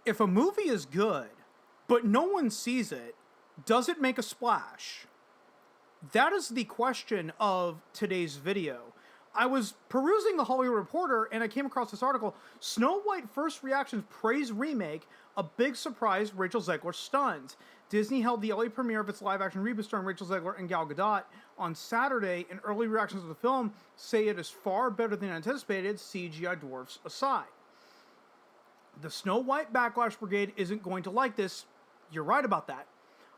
If a movie is good, but no one sees it, does it make a splash? That is the question of today's video. I was perusing the Hollywood Reporter and I came across this article. Snow White first reactions praise remake. A big surprise, Rachel Zegler stuns. Disney held the LA premiere of its live-action reboot starring Rachel Zegler and Gal Gadot on Saturday, and early reactions to the film say it is far better than anticipated, CGI dwarfs aside. The Snow White Backlash Brigade isn't going to like this. You're right about that.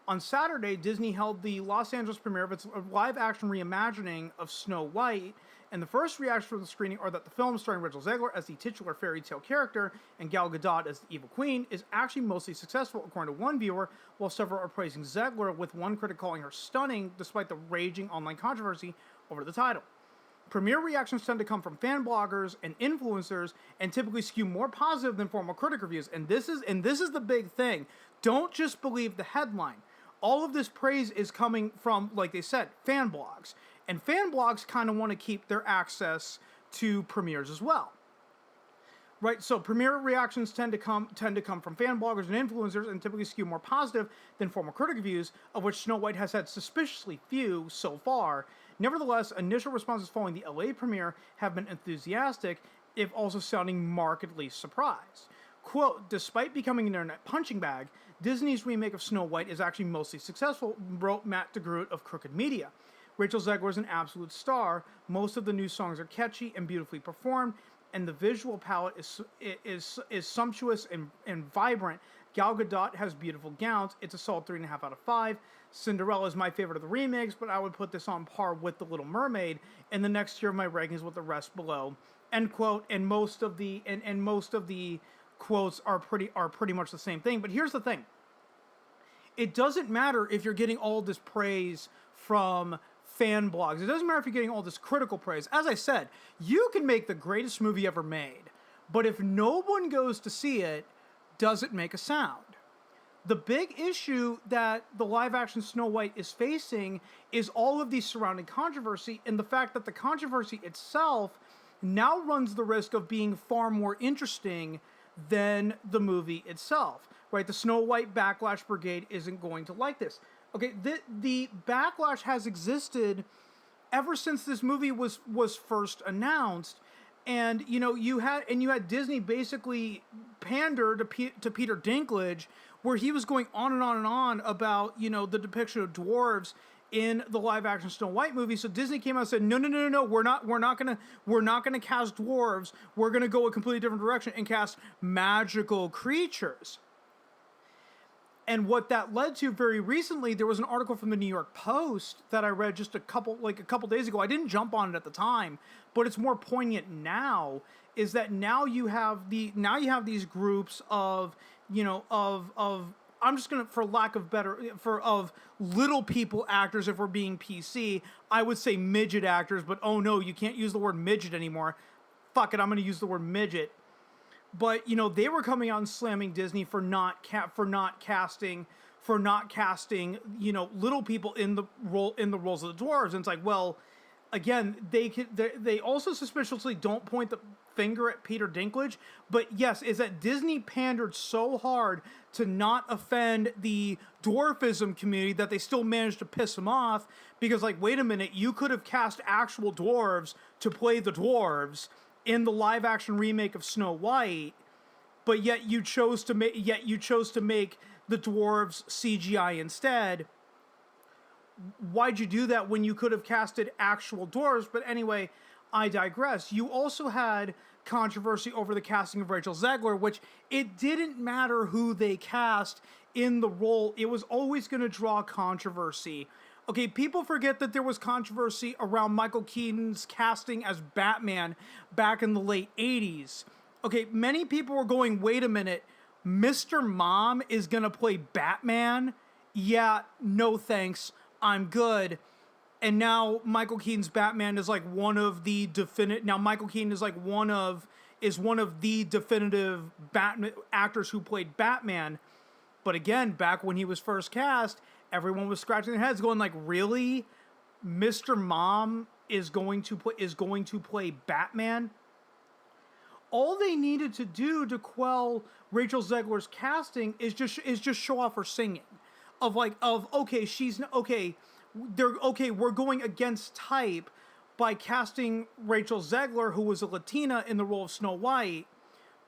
On Saturday, Disney held the Los Angeles premiere of its live-action reimagining of Snow White, and the first reactions from the screening are that the film, starring Rachel Zegler as the titular fairy tale character and Gal Gadot as the evil queen, is actually mostly successful, according to one viewer, while several are praising Zegler, with one critic calling her stunning, despite the raging online controversy over the title. Premiere reactions tend to come from fan bloggers and influencers, and typically skew more positive than formal critic reviews. And this is the big thing. Don't just believe the headline. All of this praise is coming from, like they said, fan blogs. And fan blogs kind of want to keep their access to premieres as well. Right, so premiere reactions tend to come from fan bloggers and influencers and typically skew more positive than formal critic reviews, of which Snow White has had suspiciously few so far. Nevertheless, initial responses following the LA premiere have been enthusiastic, if also sounding markedly surprised. Quote, despite becoming an internet punching bag, Disney's remake of Snow White is actually mostly successful, wrote Matt DeGroot of Crooked Media. Rachel Zegler is an absolute star. Most of the new songs are catchy and beautifully performed, and the visual palette is sumptuous and vibrant. Gal Gadot has beautiful gowns. It's a solid 3.5 out of 5. Cinderella is my favorite of the remakes, but I would put this on par with The Little Mermaid. And the next tier of my rankings with the rest below. End quote. And most of the quotes are pretty much the same thing. But here's the thing. It doesn't matter if you're getting all this praise from fan blogs. It doesn't matter if you're getting all this critical praise. As I said, you can make the greatest movie ever made, but if no one goes to see it, does it make a sound? The big issue that the live-action Snow White is facing is all of the surrounding controversy, and the fact that the controversy itself now runs the risk of being far more interesting than the movie itself. Right? The Snow White Backlash Brigade isn't going to like this. Okay, the backlash has existed ever since this movie was first announced, and you had Disney basically pander to Peter Dinklage, where he was going on and on and on about the depiction of dwarves in the live action Snow White movie. So Disney came out and said, no, we're not gonna cast dwarves. We're gonna go a completely different direction and cast magical creatures. And what that led to very recently, there was an article from the New York Post that I read just a couple days ago. I didn't jump on it at the time, but it's more poignant now. Is that now you have these groups of I'm just gonna, for lack of better, of little people actors, if we're being PC, I would say midget actors, but oh no, you can't use the word midget anymore. Fuck it, I'm gonna use the word midget. But they were coming out and slamming Disney for not casting little people in the roles of the dwarves. And it's like, well, again, they also suspiciously don't point the finger at Peter Dinklage, but yes, is that Disney pandered so hard to not offend the dwarfism community that they still managed to piss them off, because like, wait a minute, you could have cast actual dwarves to play the dwarves in the live action remake of Snow White, but yet you chose to make the dwarves CGI instead. Why'd you do that when you could have casted actual dwarves? But anyway, I digress. You also had controversy over the casting of Rachel Zegler, which it didn't matter who they cast in the role. It was always going to draw controversy. Okay, people forget that there was controversy around Michael Keaton's casting as Batman back in the late 80s. Okay, many people were going, wait a minute, Mr. Mom is going to play Batman? Yeah, no thanks, I'm good. And now Michael Keaton's Batman is like one of the definitive... Now Michael Keaton is like one of the definitive Batman actors who played Batman. But again, back when he was first cast, everyone was scratching their heads going like, really? Mr. Mom is going to play Batman? all they needed to do to quell Rachel Zegler's casting is just show off her singing, okay, we're going against type by casting Rachel Zegler, who was a Latina, in the role of Snow White,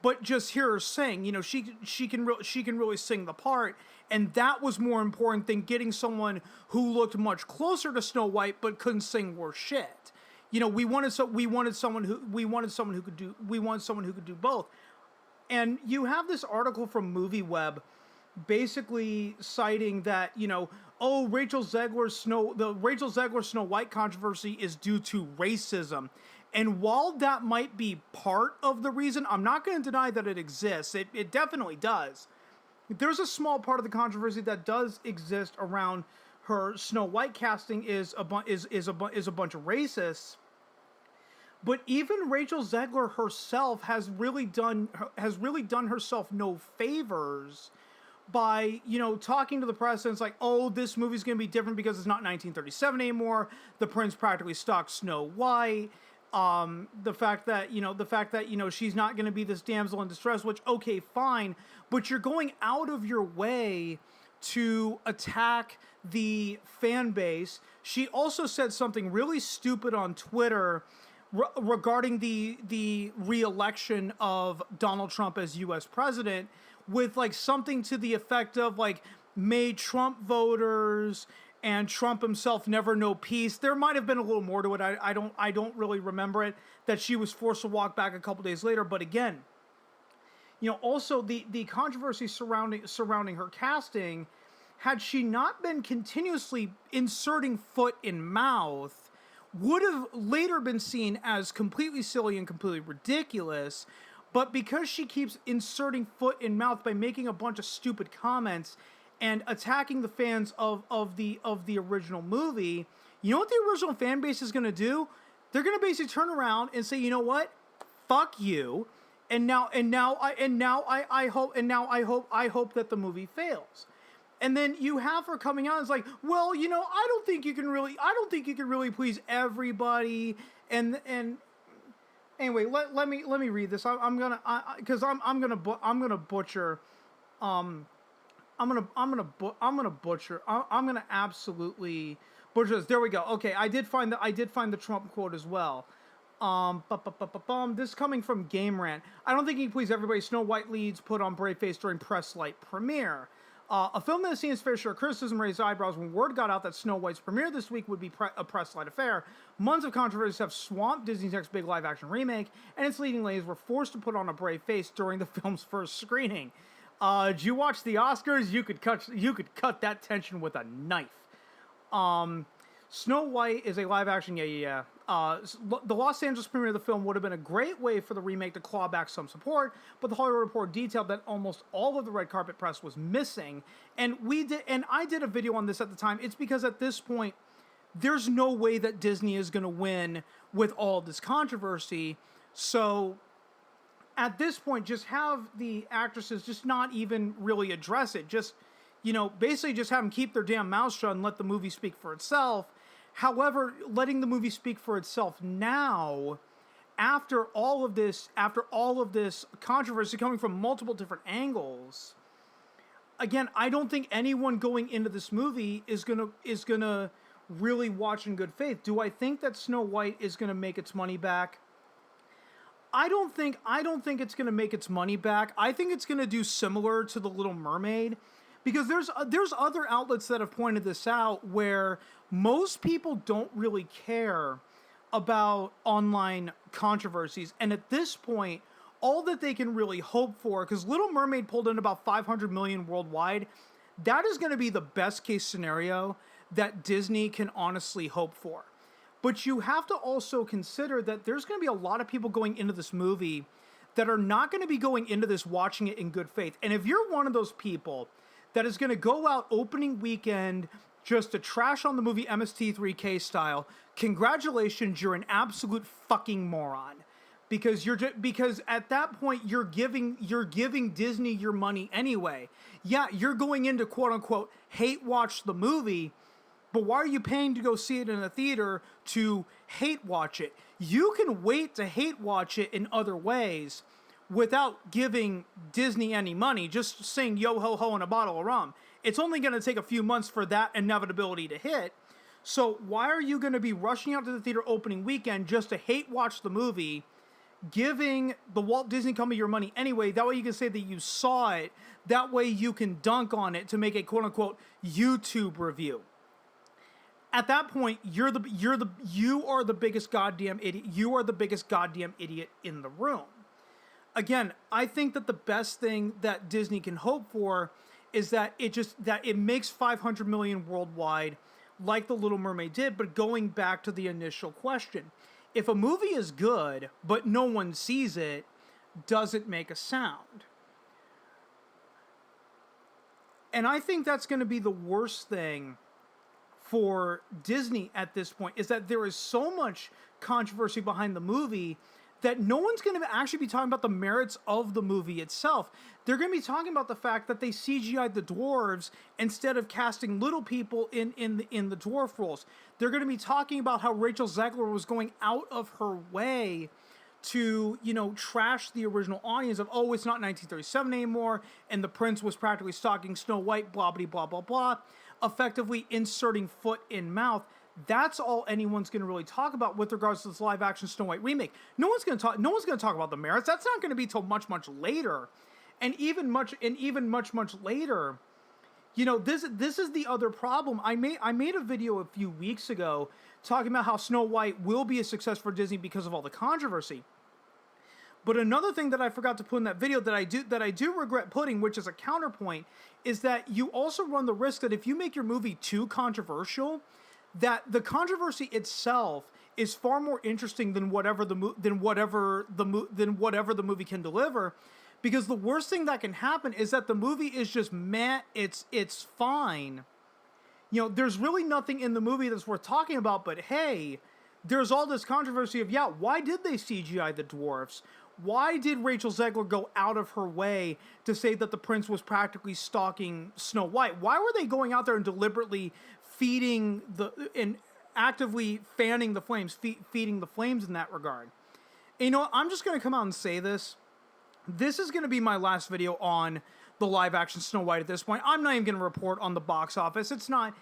but just hear her sing. You know, she can really sing the part, and that was more important than getting someone who looked much closer to Snow White but couldn't sing worth shit. You know, we wanted someone who could do both. And you have this article from MovieWeb basically citing that, you know, oh, the Rachel Zegler Snow White controversy is due to racism. And while that might be part of the reason, I'm not going to deny that it exists. It definitely does. There's a small part of the controversy that does exist around her Snow White casting is a bunch of racists. But even Rachel Zegler herself has really done herself no favors by, you know, talking to the press, and it's like, oh, this movie's going to be different because it's not 1937 anymore. The prince practically stalked Snow White. The fact that she's not going to be this damsel in distress, which, okay, fine, but you're going out of your way to attack the fan base. She also said something really stupid on Twitter regarding the re-election of Donald Trump as U.S. president, with like something to the effect of like, may Trump voters and Trump himself never know peace. There might have been a little more to it. I don't really remember it, that she was forced to walk back a couple days later. But again, you know, also the controversy surrounding her casting, had she not been continuously inserting foot in mouth, would have later been seen as completely silly and completely ridiculous. But because she keeps inserting foot in mouth by making a bunch of stupid comments and attacking the fans of the original movie, you know what the original fan base is going to do? They're going to basically turn around and say, you know what? Fuck you. I hope that the movie fails. And then you have her coming out and it's like, well, you know, I don't think you can really please everybody. And anyway, let me read this. I'm gonna absolutely butcher this. There we go. Okay, I did find the Trump quote as well. This coming from Game Rant. I don't think he can please everybody. Snow White leads put on brave face during press light premiere. A film that has seen its fair share of criticism raised eyebrows when word got out that Snow White's premiere this week would be a press light affair. Months of controversies have swamped Disney's next big live-action remake, and its leading ladies were forced to put on a brave face during the film's first screening. Did you watch the Oscars? You could cut that tension with a knife. Snow White is a live-action, yeah. The Los Angeles premiere of the film would have been a great way for the remake to claw back some support, but the Hollywood Reporter detailed that almost all of the red carpet press was missing, and I did a video on this at the time. It's because at this point, there's no way that Disney is going to win with all of this controversy, so at this point, just have the actresses just not even really address it. Just, you know, basically just have them keep their damn mouths shut and let the movie speak for itself. However, letting the movie speak for itself now, after all of this controversy coming from multiple different angles, again, I don't think anyone going into this movie is gonna really watch in good faith. Do I think that Snow White is gonna make its money back? I don't think it's gonna make its money back. I think it's gonna do similar to The Little Mermaid. Because there's other outlets that have pointed this out where most people don't really care about online controversies. And at this point, all that they can really hope for, because Little Mermaid pulled in about 500 million worldwide, that is going to be the best case scenario that Disney can honestly hope for. But you have to also consider that there's going to be a lot of people going into this movie that are not going to be going into this watching it in good faith. And if you're one of those people that is going to go out opening weekend just to trash on the movie MST3K style, congratulations, you're an absolute fucking moron. Because at that point you're giving Disney your money anyway. Yeah, you're going in to quote unquote hate watch the movie, but why are you paying to go see it in a theater to hate watch it? You can wait to hate watch it in other ways. without giving Disney any money, just saying yo ho ho and a bottle of rum. It's only going to take a few months for that inevitability to hit. So why are you going to be rushing out to the theater opening weekend just to hate watch the movie, giving the Walt Disney Company your money anyway? That way you can say that you saw it. That way you can dunk on it to make a quote unquote YouTube review. At that point, you are the biggest goddamn idiot. You are the biggest goddamn idiot in the room. Again, I think that the best thing that Disney can hope for is that it makes 500 million worldwide, like The Little Mermaid did. But going back to the initial question, if a movie is good but no one sees it, does it make a sound? And I think that's going to be the worst thing for Disney at this point, is that there is so much controversy behind the movie that no one's going to actually be talking about the merits of the movie itself. They're going to be talking about the fact that they CGI'd the dwarves instead of casting little people in the dwarf roles. They're going to be talking about how Rachel Zegler was going out of her way to, trash the original audience of, oh, it's not 1937 anymore, and the prince was practically stalking Snow White, blah, blah, blah, blah, blah, effectively inserting foot in mouth. That's all anyone's going to really talk about with regards to this live-action Snow White remake. No one's going to talk about the merits. That's not going to be till much, much later, and even much later. This is the other problem. I made a video a few weeks ago talking about how Snow White will be a success for Disney because of all the controversy. But another thing that I forgot to put in that video that I do regret putting, which is a counterpoint, is that you also run the risk that if you make your movie too controversial, that the controversy itself is far more interesting than whatever the movie can deliver. Because the worst thing that can happen is that the movie is just meh, it's fine. There's really nothing in the movie that's worth talking about, but hey, there's all this controversy of, why did they CGI the dwarfs? Why did Rachel Zegler go out of her way to say that the prince was practically stalking Snow White? Why were they going out there and deliberately feeding and actively fanning the flames, feeding the flames in that regard? And I'm just going to come out and say this. This is going to be my last video on the live-action Snow White at this point. I'm not even going to report on the box office. It's not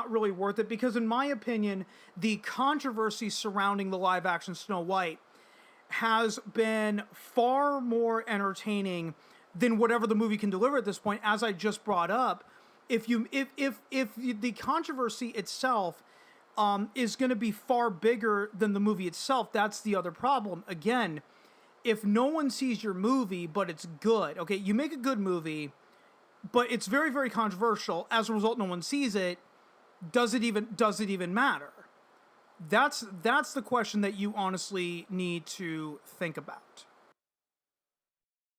really worth it, because in my opinion, the controversy surrounding the live-action Snow White has been far more entertaining than whatever the movie can deliver at this point. As I just brought up, if the controversy itself is going to be far bigger than the movie itself, that's the other problem. Again, if no one sees your movie but it's good, okay, you make a good movie, but it's very, very controversial. As a result, no one sees it. Does it even matter? That's the question that you honestly need to think about.